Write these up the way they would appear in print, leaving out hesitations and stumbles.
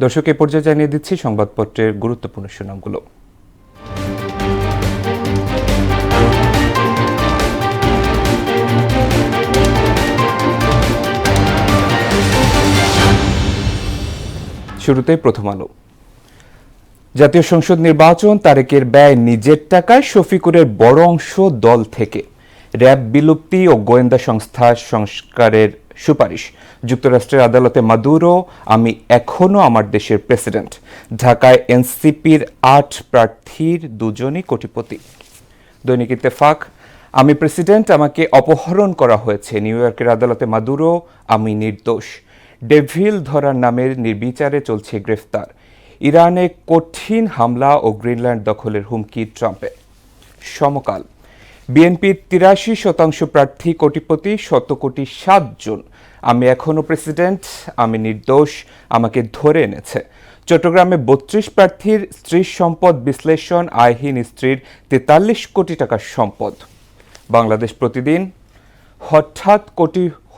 দর্শক, এ পর্যায়ে জানিয়ে দিচ্ছি সংবাদপত্রের গুরুত্বপূর্ণ শিরোনামগুলো। শুরুতেই প্রথম আলো। জাতীয় সংসদ নির্বাচন, তারেকের ব্যয় নিজের টাকায়, শফিকুরের বড় অংশ দল থেকে, র্যাব বিলুপ্তি ও গোয়েন্দা সংস্থা সংস্কারের সুপারিশ, যুক্তরাষ্ট্রের আদালতে মাদুরো, আমি এখনো আমার দেশের প্রেসিডেন্ট, ঢাকায় এনসিপির ৮ প্রার্থীর ২জনই কোটিপতি। দৈনিক ইত্তেফাক, আমি প্রেসিডেন্ট, আমাকে অপহরণ করা হয়েছে, নিউ ইয়র্কের আদালতে মাদুরো, আমি নির্দোষ, ডেভিল ধরার নামের নির্বিচারে চলছে গ্রেফতার, ইরানে কঠিন হামলা ও গ্রিনল্যান্ড দখলের হুমকি ট্রাম্পের। সমকাল, বিএনপির ৮৩% প্রার্থী কোটিপতি, ১০০,৭ জন, আমি এখনো প্রেসিডেন্ট, আমি নির্দোষ, আমাকে ধরে এনেছে। চট্টগ্রামে ৩২ প্রার্থীর স্ত্রীর সম্পদ বিশ্লেষণ, আয়হীন স্ত্রীর ৪৩ কোটি টাকার সম্পদ। বাংলাদেশ প্রতিদিন,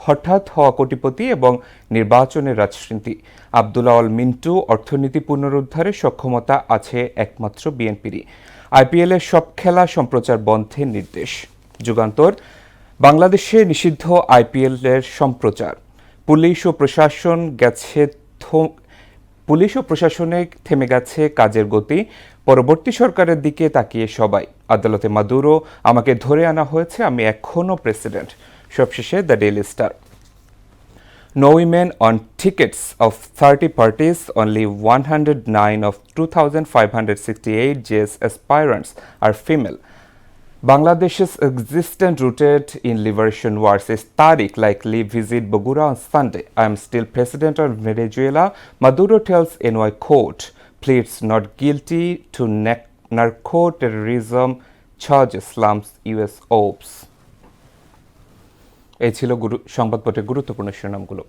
হঠাৎ হওয়া কোটিপতি এবং নির্বাচনের রাজনীতি, আব্দুল আওয়াল মিন্টু, অর্থনীতি পুনরুদ্ধারে সক্ষমতা আছে একমাত্র বিএনপিরই, আইপিএলের সব খেলা সম্প্রচার বন্ধের নির্দেশ। যুগান্তর, বাংলাদেশে নিষিদ্ধ আইপিএলের সম্প্রচার, পুলিশ ও প্রশাসনে থেমে গেছে কাজের গতি, পরবর্তী সরকারের দিকে তাকিয়ে সবাই, আদালতে মাদুরো, আমাকে ধরে আনা হয়েছে, আমি এখনো প্রেসিডেন্ট। সবশেষে the daily star, No women on tickets of 30 parties, only 109 of 2,568 JS aspirants are female. Bangladesh's existence rooted in liberation wars. Is Tariq likely visit Bogura on Sunday? I am still president of Venezuela. Maduro tells NY court, pleads not guilty to narco-terrorism charges, slams US ops. এই ছিল সংবাদপত্রের গুরুত্বপূর্ণ শিরোনামগুলো।